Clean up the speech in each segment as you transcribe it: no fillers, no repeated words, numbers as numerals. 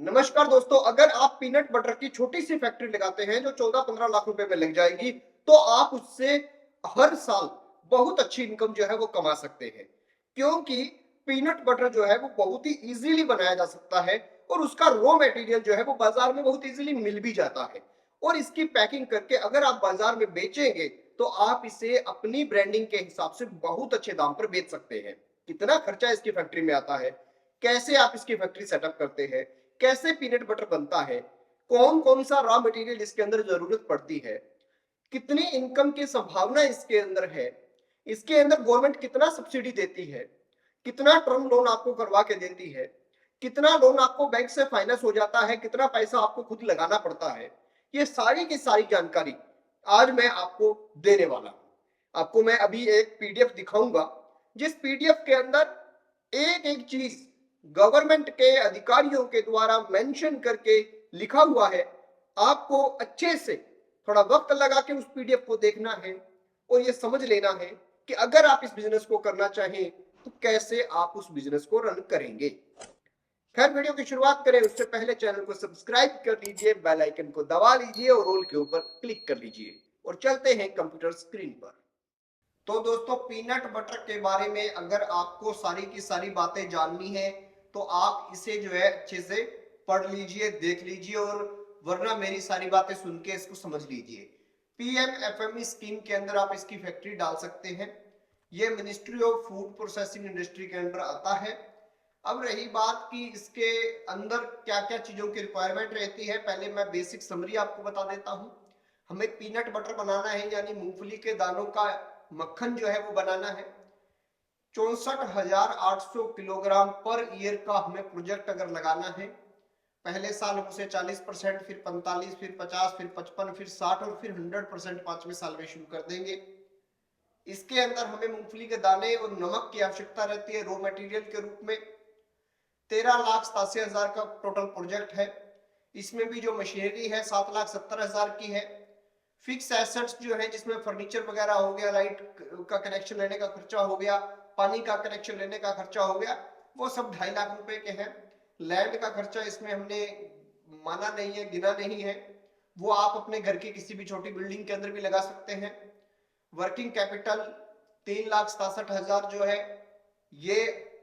नमस्कार दोस्तों, अगर आप पीनट बटर की छोटी सी फैक्ट्री लगाते हैं जो 14-15 लाख रुपए में लग जाएगी, तो आप उससे हर साल बहुत अच्छी इनकम जो है वो कमा सकते हैं। क्योंकि पीनट बटर जो है वो बहुत ही इजीली बनाया जा सकता है और उसका रॉ मटेरियल जो है वो बाजार में बहुत इजीली मिल भी जाता है। और इसकी पैकिंग करके अगर आप बाजार में बेचेंगे तो आप इसे अपनी ब्रांडिंग के हिसाब से बहुत अच्छे दाम पर बेच सकते हैं। कितना खर्चा इसकी फैक्ट्री में आता है, कैसे आप इसकी फैक्ट्री सेटअप करते हैं, कैसे पीनट बटर बनता है, कौन कौन सा रॉ मटेरियल इसके अंदर जरूरत पड़ती है, कितनी इनकम की संभावना इसके अंदर है, इसके अंदर गवर्नमेंट कितना सब्सिडी देती है, कितना टर्म लोन आपको करवा के देती है, कितना लोन आपको बैंक से फाइनेंस हो जाता है, कितना पैसा आपको खुद लगाना पड़ता है, ये सारी की सारी जानकारी आज मैं आपको देने वाला हूं। आपको मैं अभी एक पीडीएफ दिखाऊंगा जिस पीडीएफ के अंदर एक एक चीज गवर्नमेंट के अधिकारियों के द्वारा मेंशन करके लिखा हुआ है। आपको अच्छे से थोड़ा वक्त लगा के उस पीडीएफ को देखना है और ये समझ लेना है कि अगर आप इस बिजनेस को करना चाहें तो कैसे आप उस बिजनेस को रन करेंगे। खैर, वीडियो की शुरुआत करें उससे पहले चैनल को सब्सक्राइब कर लीजिए, बेल आइकन को दबा लीजिए और ऑल के ऊपर क्लिक कर लीजिए और चलते हैं कंप्यूटर स्क्रीन पर। तो दोस्तों, पीनट बटर के बारे में अगर आपको सारी की सारी बातें जाननी है तो आप इसे जो है अच्छे से पढ़ लीजिए, देख लीजिए और वरना मेरी सारी बातें सुन के इसको समझ लीजिए। पीएमएफएमई स्कीम के अंदर आप इसकी फैक्ट्री डाल सकते हैं। ये ministry of food processing industry के अंदर आता है। अब रही बात कि इसके अंदर क्या क्या चीजों की रिक्वायरमेंट रहती है, पहले मैं बेसिक समरी आपको बता देता हूं। हमें पीनट बटर बनाना है, यानी मूंगफली के दानों का मक्खन जो है वो बनाना है। 64,800 किलोग्राम पर ईयर का हमें प्रोजेक्ट अगर लगाना है, पहले साल हम उसे 40%, फिर 45, फिर 50, फिर 55, फिर 60 और फिर 100% 5वें साल में शुरू कर देंगे। इसके अंदर हमें मूंगफली के दाने और नमक की आवश्यकता रहती है रॉ मटेरियल के रूप में। 13,87,000 का टोटल प्रोजेक्ट है। इसमें भी जो मशीनरी है 7,70,000 की है। फिक्स एसेट्स जो है जिसमें फर्नीचर वगैरह हो गया, लाइट का कनेक्शन लेने का खर्चा हो गया, पानी का कनेक्शन लेने का खर्चा हो गया, वो सब 2.5 लाख रुपए के हैं। लैंड का खर्चा इसमें हमने माना नहीं है, गिना नहीं है, वो आप अपने घर की किसी भी छोटी बिल्डिंग के अंदर भी लगा सकते हैं। वर्किंग कैपिटल 3,67,000 जो है ये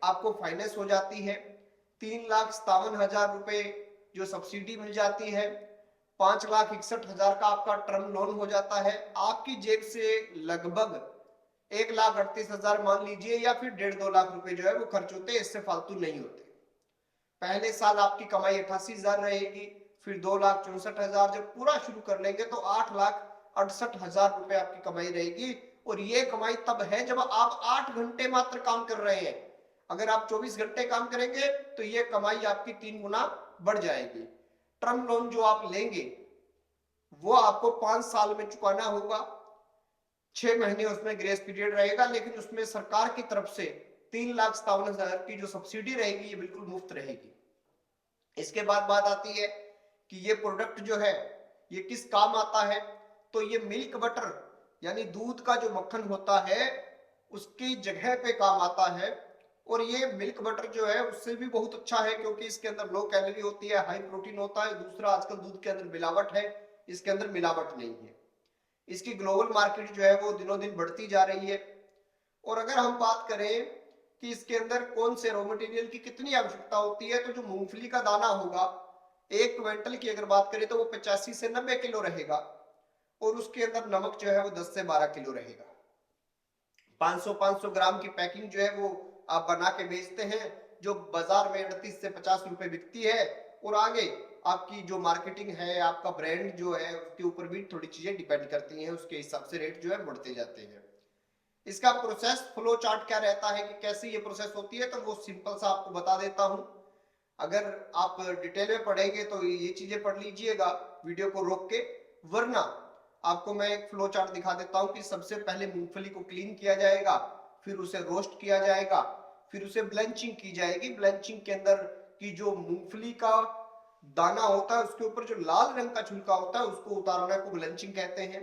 आपको फाइनेंस हो जाती है। 3,57,000 रुपए जो सब्सिडी मिल जाती है। 5,61,000 का आपका टर्म लोन हो जाता है। आपकी जेब से लगभग 1,38,000 मान लीजिए या फिर 1.5-2 लाख रुपए जो है वो खर्च होते हैं, इससे फालतू नहीं होते। पहले साल आपकी कमाई 88,000 रहेगी, फिर 2,64,000, जब पूरा शुरू कर लेंगे तो 8,68,000 रुपए आपकी कमाई रहेगी। और ये कमाई तब है जब आप 8 घंटे मात्र काम कर रहे हैं। अगर आप 24 घंटे काम करेंगे तो ये कमाई आपकी 3 गुना बढ़ जाएगी। टर्म लोन जो आप लेंगे वो आपको 5 साल में चुकाना होगा। 6 महीने उसमें ग्रेस पीरियड रहेगा, लेकिन उसमें सरकार की तरफ से 3,57,000 की जो सब्सिडी रहेगी ये बिल्कुल मुफ्त रहेगी। इसके बाद बात आती है कि ये प्रोडक्ट जो है ये किस काम आता है। तो ये मिल्क बटर यानी दूध का जो मक्खन होता है उसकी जगह पे काम आता है। और ये मिल्क बटर जो है उससे भी बहुत अच्छा है क्योंकि इसके अंदर लो कैलोरी होती है, हाई प्रोटीन होता है। दूसरा, आजकल दूध के अंदर मिलावट है, इसके अंदर मिलावट नहीं है। इसकी ग्लोबल मार्केट जो है वो दिनों दिन बढ़ती जा रही है। और अगर हम बात करें कि इसके अंदर कौन से रॉ मटेरियल की कितनी आवश्यकता होती है, तो जो मूंगफली का दाना होगा 1 क्विंटल की अगर बात करें तो वो 85 से 90 किलो रहेगा। और उसके अंदर नमक जो है वो 10 से 12 किलो रहेगा। 500 ग्राम की पैकिंग जो है वो आप बना के बेचते हैं, जो बाजार में 38 से 50 रुपए बिकती है। और आगे आपकी जो मार्केटिंग है, आपका ब्रांड जो है उसके ऊपर भी थोड़ी चीजें डिपेंड करती हैं, उसके हिसाब से रेट जो है बढ़ते जाते हैं। इसका प्रोसेस फ्लो चार्ट क्या रहता है कि कैसे ये प्रोसेस होती है, तो वो सिंपल सा आपको बता देता हूं। अगर आप डिटेल में पढ़ेंगे तो ये चीजें पढ़ लीजिएगा वीडियो को रोक के, वरना आपको मैं एक फ्लो चार्ट दिखा देता हूं कि सबसे पहले मूंगफली को क्लीन किया जाएगा, फिर उसे रोस्ट किया जाएगा, फिर उसे ब्लेंचिंग की जाएगी। ब्लेंचिंग के अंदर की जो मूंगफली का दाना होता है उसके ऊपर जो लाल रंग का छिलका होता है उसको उतारने को ब्लेंचिंग कहते हैं।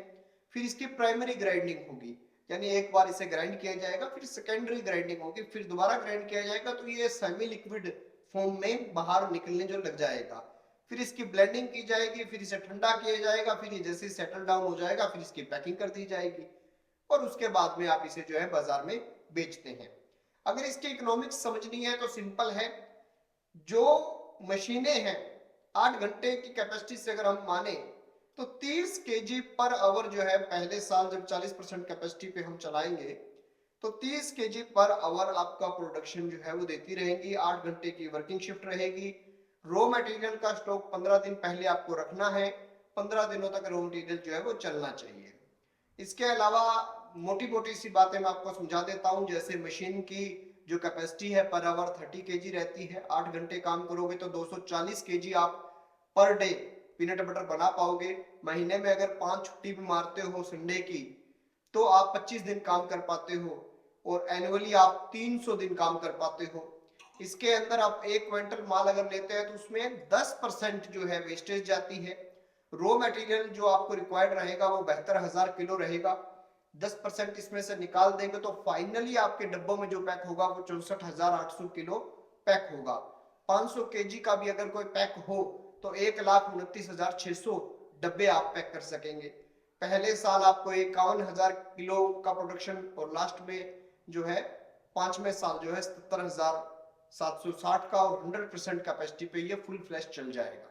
फिर इसकी प्राइमरी ग्राइंडिंग होगी, यानी एक बार इसे ग्राइंड किया जाएगा, फिर सेकेंडरी ग्राइंडिंग होगी, फिर दोबारा ग्राइंड किया जाएगा, तो ये सेमी लिक्विड फॉर्म में बाहर निकलने जो लग जाएगा। फिर इसकी ब्लेंडिंग की जाएगी, फिर इसे ठंडा किया जाएगा, फिर ये जैसे सेटल डाउन हो जाएगा फिर इसकी पैकिंग कर दी जाएगी और उसके बाद में आप इसे जो है बाजार में बेचते हैं। अगर इसकी इकोनॉमिक्स समझनी है तो सिंपल है, जो मशीनें हैं 8 घंटे की कैपेसिटी से अगर हम माने तो 30 केजी पर आवर जो है, पहले साल जब 40% कैपेसिटी पे हम चलाएंगे तो 30 केजी पर आवर आपका प्रोडक्शन जो है वो देती रहेगी। 8 घंटे की वर्किंग शिफ्ट रहेगी। रॉ मटेरियल का स्टॉक 15 दिन पहले आपको रखना है, 15 दिनों तक रॉ मटेरियल जो है वो चलना चाहिए। इसके अलावा मोटी मोटी सी बातें मैं आपको समझा देता हूं, जैसे मशीन की जो कैपेसिटी है पर आवर 30 केजी रहती है। 8 घंटे काम करोगे तो 240 केजी आप पर डे पीनट बटर बना पाओगे। महीने में अगर 5 छुट्टी भी मारते हो संडे की तो आप 25 दिन काम कर पाते हो और एनुअली आप 300 दिन काम कर पाते हो। इसके अंदर आप 1 क्विंटल माल अगर लेते हैं तो उसमें 10% जो है वेस्टेज जाती है। रॉ मटेरियल जो आपको रिक्वायर्ड रहेगा वो 72,000 किलो रहेगा। 10% इसमें से निकाल देंगे तो फाइनली आपके डब्बों में जो पैक होगा वो 64,800 किलो पैक होगा। 500 केजी का भी अगर कोई पैक हो तो 1,29,600 डब्बे आप पैक कर सकेंगे। पहले साल आपको 51,000 किलो का प्रोडक्शन और लास्ट में जो है 5वें साल जो है 77,760 का और 100% कैपेसिटी पे ये फुल फ्लैश चल जाएगा।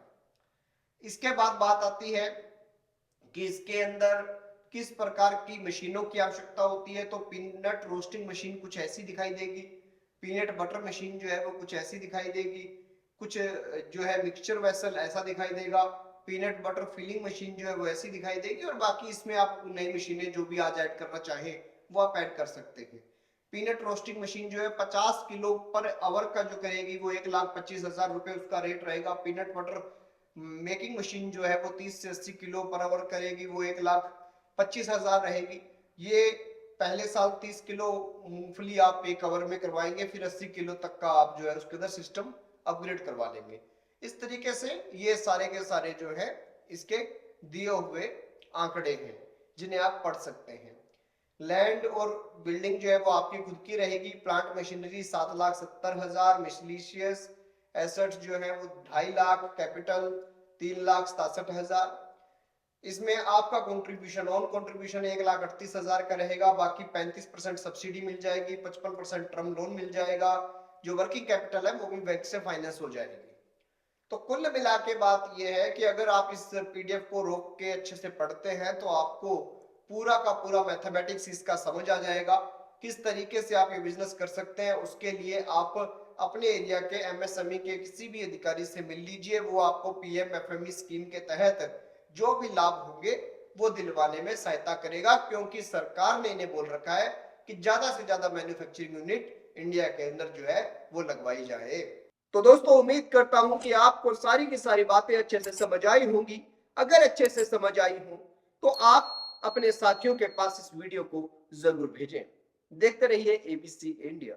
इसके बाद बात आती है कि इसके अंदर किस प्रकार की मशीनों की आवश्यकता होती है। तो पीनट रोस्टिंग मशीन कुछ ऐसी दिखाई देगी, पीनट बटर मशीन जो है वो कुछ ऐसी दिखाई देगी, कुछ जो है मिक्सचर वेसल ऐसा दिखाई देगा, पीनट बटर फिलिंग मशीन जो है वो ऐसी दिखाई देगी और बाकी इसमें आप नई मशीनें जो भी आज ऐड करना चाहें वो आप ऐड कर सकते हैं। पीनट रोस्टिंग मशीन जो है 50 किलो पर आवर का जो करेगी वो 1,25,000 रुपए उसका रेट रहेगा। पीनट बटर मेकिंग मशीन जो है वो 30 से 80 किलो पर आवर करेगी, वो 1,25,000 रहेगी। ये पहले साल 30 किलो मूंगफली आप एक कवर में करवाएंगे, फिर 80 किलो तक का आप जो है उसके अंदर सिस्टम अपग्रेड करवा लेंगे। इस तरीके से ये सारे के सारे जो है इसके दिए हुए आंकड़े हैं जिन्हें आप पढ़ सकते हैं। लैंड और बिल्डिंग जो है वो आपकी खुद की रहेगी। प्लांट मशीनरी 7,70,000, मिसलिशियस एसेट जो है वो 2.5 लाख, कैपिटल 3,67,000। इसमें आपका कंट्रीब्यूशन ऑन कंट्रीब्यूशन 1,38,000 का रहेगा। बाकी 35% सब्सिडी मिल जाएगी, 55% टर्म लोन मिल जाएगा। जो वर्किंग कैपिटल है वो भी बैंक से फाइनेंस हो जाएगी। तो कुल मिला के बात यह है कि अगर आप इस पीडीएफ को रोक के अच्छे से पढ़ते हैं तो आपको पूरा का पूरा मैथमेटिक्स इसका समझ आ जाएगा। किस तरीके से आप ये बिजनेस कर सकते हैं उसके लिए आप अपने एरिया के एमएसएमई के किसी भी अधिकारी से मिल लीजिए। वो आपको पीएमएफएमई स्कीम के तहत जो भी लाभ होंगे वो दिलवाने में सहायता करेगा, क्योंकि सरकार ने इन्हें बोल रखा है कि ज्यादा से ज्यादा मैन्युफैक्चरिंग यूनिट इंडिया के अंदर जो है वो लगवाई जाए। तो दोस्तों उम्मीद करता हूं कि आपको सारी की सारी बातें अच्छे से समझ आई होंगी। अगर अच्छे से समझ आई हो तो आप अपने साथियों के पास इस वीडियो को जरूर भेजें। देखते रहिए एबीसी इंडिया।